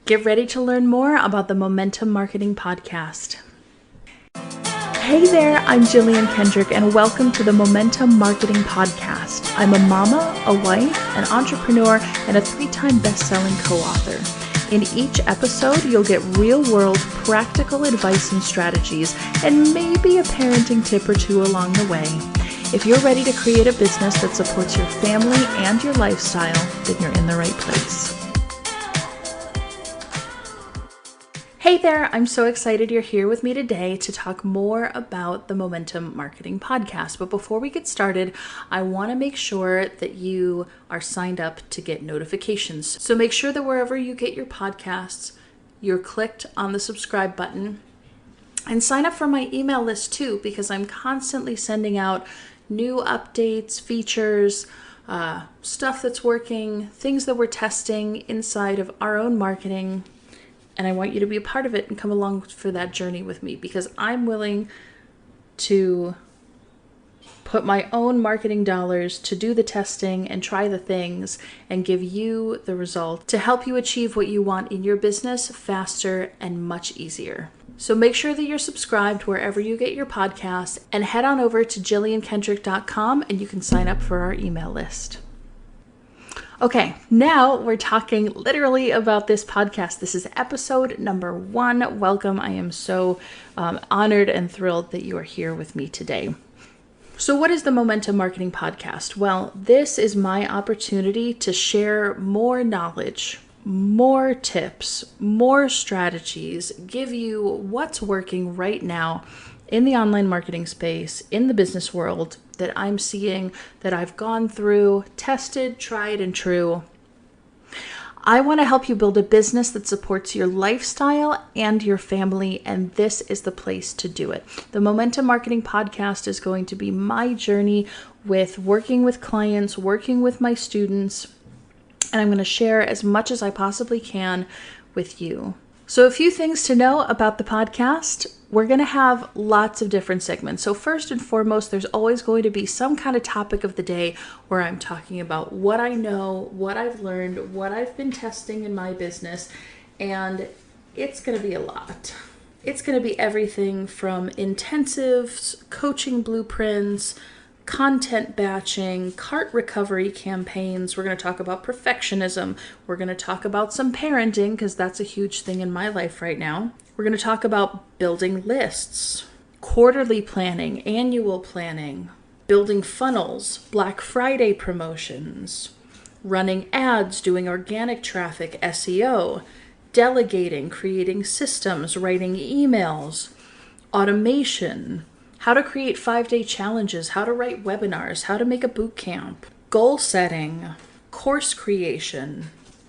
Get ready to learn more about the Momentum Marketing Podcast. Hey there, I'm Jillian Kendrick, and welcome to the Momentum Marketing Podcast. I'm a mama, a wife, an entrepreneur, and a 3-time best-selling co-author. In each episode, you'll get real-world, practical advice and strategies, and maybe a parenting tip or two along the way. If you're ready to create a business that supports your family and your lifestyle, then you're in the right place. Hey there, I'm so excited you're here with me today to talk more about the Momentum Marketing Podcast. But before we get started, I want to make sure that you are signed up to get notifications. So make sure that wherever you get your podcasts, you're clicked on the subscribe button and sign up for my email list too, because I'm constantly sending out new updates, features, stuff that's working, things that we're testing inside of our own marketing. And I want you to be a part of it and come along for that journey with me, because I'm willing to put my own marketing dollars to do the testing and try the things and give you the result to help you achieve what you want in your business faster and much easier. So make sure that you're subscribed wherever you get your podcasts and head on over to jilliankendrick.com and you can sign up for our email list. Okay, now we're talking literally about this podcast. This is episode number 1. Welcome. I am so honored and thrilled that you are here with me today. So what is the Momentum Marketing Podcast? Well, this is my opportunity to share more knowledge, more tips, more strategies, give you what's working right now in the online marketing space, in the business world, that I'm seeing, that I've gone through, tested, tried, and true. I want to help you build a business that supports your lifestyle and your family, and this is the place to do it. The Momentum Marketing Podcast is going to be my journey with working with clients, working with my students, and I'm going to share as much as I possibly can with you. So a few things to know about the podcast. We're going to have lots of different segments. So first and foremost, there's always going to be some kind of topic of the day where I'm talking about what I know, what I've learned, what I've been testing in my business, and it's going to be a lot. It's going to be everything from intensives, coaching blueprints, content batching, cart recovery campaigns. We're going to talk about perfectionism. We're going to talk about some parenting, because that's a huge thing in my life right now. We're going to talk about building lists, quarterly planning, annual planning, building funnels, Black Friday promotions, running ads, doing organic traffic, SEO, delegating, creating systems, writing emails, automation, how to create 5-day challenges, how to write webinars, how to make a boot camp, goal setting, course creation,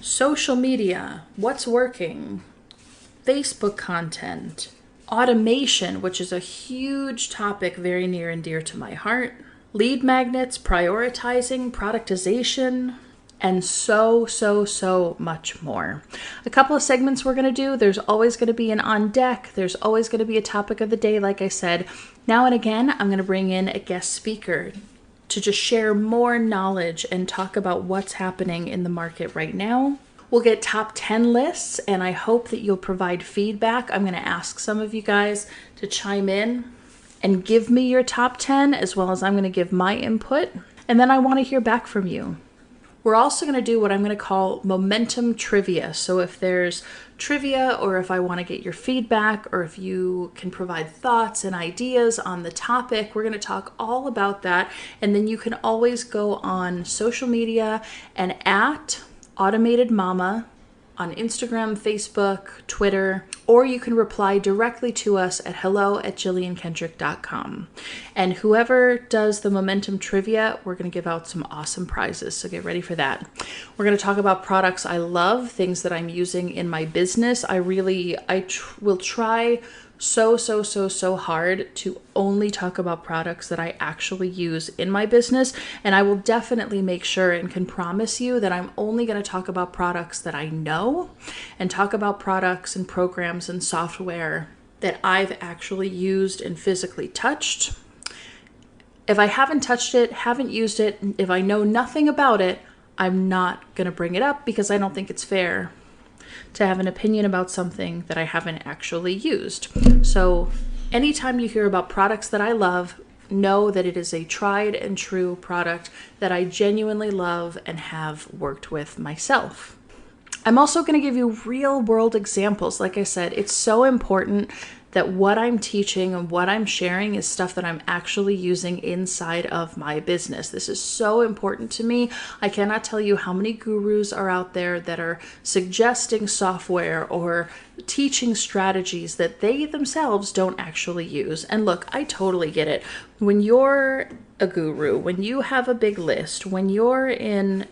social media, what's working, Facebook content, automation, which is a huge topic very near and dear to my heart, lead magnets, prioritizing, productization, and so much more. A couple of segments we're going to do. There's always going to be an on deck. There's always going to be a topic of the day, like I said. Now and again, I'm going to bring in a guest speaker to just share more knowledge and talk about what's happening in the market right now. We'll get top 10 lists, and I hope that you'll provide feedback. I'm going to ask some of you guys to chime in and give me your top 10, as well as I'm going to give my input. And then I want to hear back from you. We're also going to do what I'm going to call momentum trivia. So if there's trivia, or if I want to get your feedback, or if you can provide thoughts and ideas on the topic, we're going to talk all about that. And then you can always go on social media and at Automated Mama on Instagram, Facebook, Twitter, or you can reply directly to us at hello@jilliankendrick.com. And whoever does the Momentum Trivia, we're going to give out some awesome prizes, so get ready for that. We're going to talk about products I love, things that I'm using in my business. I will try so hard to only talk about products that I actually use in my business. And I will definitely make sure and can promise you that I'm only going to talk about products that I know, and talk about products and programs and software that I've actually used and physically touched. If I haven't touched it, haven't used it, if I know nothing about it, I'm not going to bring it up, because I don't think it's fair to have an opinion about something that I haven't actually used. So anytime you hear about products that I love, know that it is a tried and true product that I genuinely love and have worked with myself. I'm also going to give you real world examples. Like I said, it's so important that what I'm teaching and what I'm sharing is stuff that I'm actually using inside of my business. This is so important to me. I cannot tell you how many gurus are out there that are suggesting software or teaching strategies that they themselves don't actually use. And look, I totally get it. When you're a guru, when you have a big list, when you're in,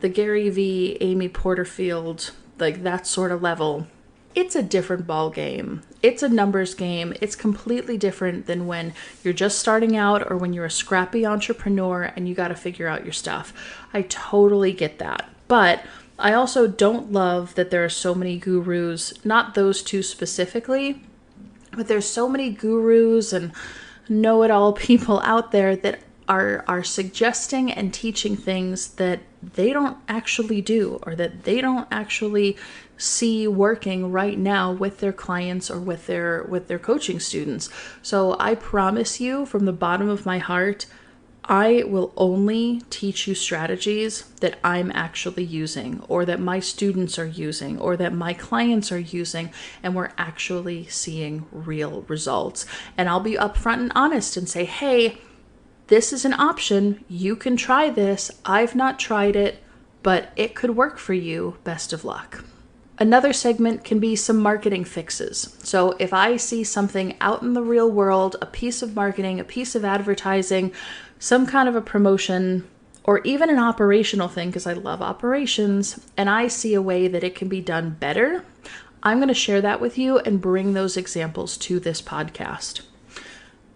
the Gary V, Amy Porterfield, like that sort of level, it's a different ball game. It's a numbers game. It's completely different than when you're just starting out or when you're a scrappy entrepreneur and you got to figure out your stuff. I totally get that. But I also don't love that there are so many gurus, not those two specifically, but there's so many gurus and know-it-all people out there that are suggesting and teaching things that they don't actually do or that they don't actually see working right now with their clients or with their coaching students. So I promise you from the bottom of my heart, I will only teach you strategies that I'm actually using or that my students are using or that my clients are using and we're actually seeing real results. And I'll be upfront and honest and say, hey, this is an option. You can try this. I've not tried it, but it could work for you. Best of luck. Another segment can be some marketing fixes. So if I see something out in the real world, a piece of marketing, a piece of advertising, some kind of a promotion, or even an operational thing, because I love operations, and I see a way that it can be done better, I'm going to share that with you and bring those examples to this podcast.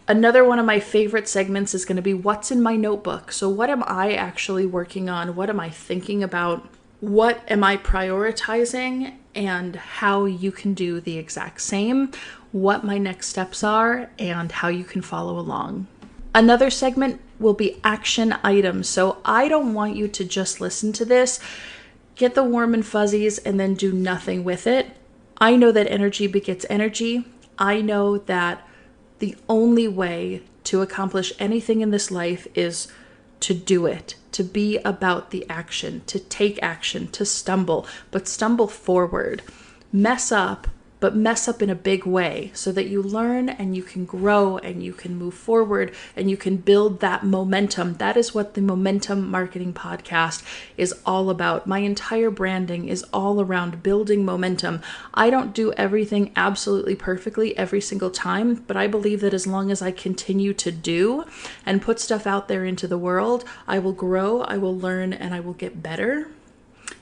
Another one of my favorite segments is going to be what's in my notebook. So what am I actually working on? What am I thinking about? What am I prioritizing? And how you can do the exact same, what my next steps are, and how you can follow along. Another segment will be action items. So I don't want you to just listen to this, get the warm and fuzzies, and then do nothing with it. I know that energy begets energy. I know that the only way to accomplish anything in this life is to do it, to be about the action, to take action, to stumble, but stumble forward. Mess up, but mess up in a big way so that you learn and you can grow and you can move forward and you can build that momentum. That is what the Momentum Marketing Podcast is all about. My entire branding is all around building momentum. I don't do everything absolutely perfectly every single time, but I believe that as long as I continue to do and put stuff out there into the world, I will grow, I will learn, and I will get better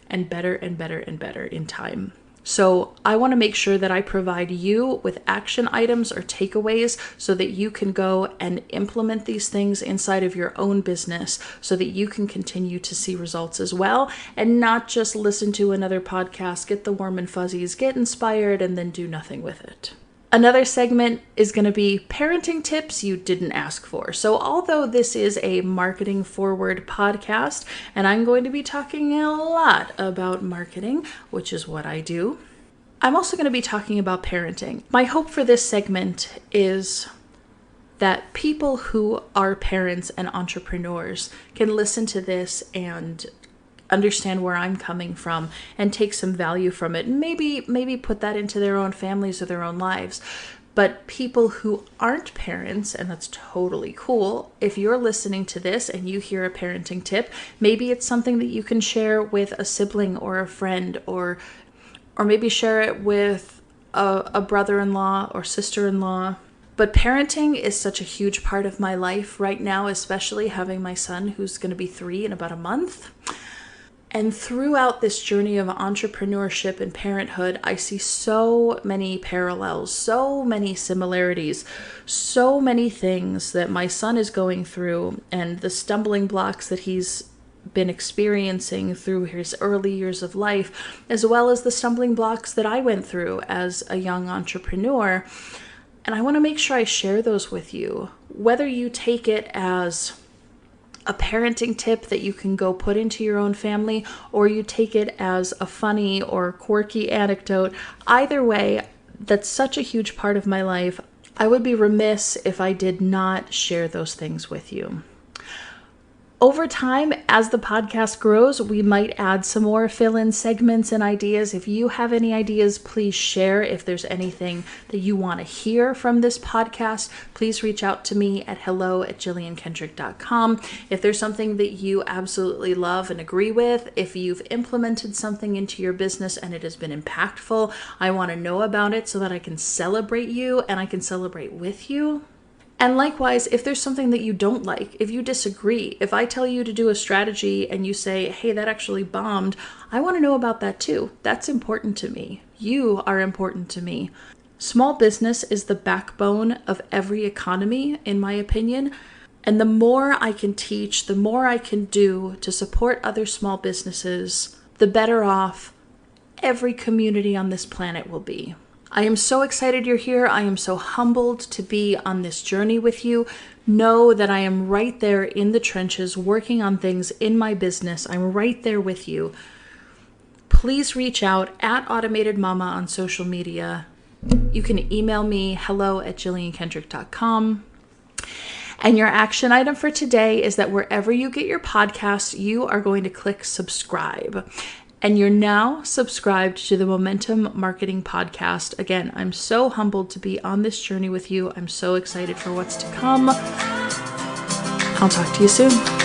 and better and better and better in time. So I want to make sure that I provide you with action items or takeaways so that you can go and implement these things inside of your own business so that you can continue to see results as well and not just listen to another podcast, get the warm and fuzzies, get inspired, and then do nothing with it. Another segment is going to be parenting tips you didn't ask for. So although this is a marketing forward podcast, and I'm going to be talking a lot about marketing, which is what I do, I'm also going to be talking about parenting. My hope for this segment is that people who are parents and entrepreneurs can listen to this and understand where I'm coming from and take some value from it and maybe put that into their own families or their own lives. But people who aren't parents, and that's totally cool, if you're listening to this and you hear a parenting tip, maybe it's something that you can share with a sibling or a friend or maybe share it with a brother-in-law or sister-in-law. But parenting is such a huge part of my life right now, especially having my son who's going to be 3 in about a month. And throughout this journey of entrepreneurship and parenthood, I see so many parallels, so many similarities, so many things that my son is going through and the stumbling blocks that he's been experiencing through his early years of life, as well as the stumbling blocks that I went through as a young entrepreneur. And I want to make sure I share those with you, whether you take it as a parenting tip that you can go put into your own family, or you take it as a funny or quirky anecdote. Either way, that's such a huge part of my life. I would be remiss if I did not share those things with you. Over time, as the podcast grows, we might add some more fill-in segments and ideas. If you have any ideas, please share. If there's anything that you want to hear from this podcast, please reach out to me at hello@jilliankendrick.com. If there's something that you absolutely love and agree with, if you've implemented something into your business and it has been impactful, I want to know about it so that I can celebrate you and I can celebrate with you. And likewise, if there's something that you don't like, if you disagree, if I tell you to do a strategy and you say, hey, that actually bombed, I want to know about that too. That's important to me. You are important to me. Small business is the backbone of every economy, in my opinion. And the more I can teach, the more I can do to support other small businesses, the better off every community on this planet will be. I am so excited you're here. I am so humbled to be on this journey with you. Know that I am right there in the trenches working on things in my business. I'm right there with you. Please reach out at Automated Mama on social media. You can email me hello@jilliankendrick.com. And your action item for today is that wherever you get your podcasts, you are going to click subscribe. And you're now subscribed to the Momentum Marketing Podcast. Again, I'm so humbled to be on this journey with you. I'm so excited for what's to come. I'll talk to you soon.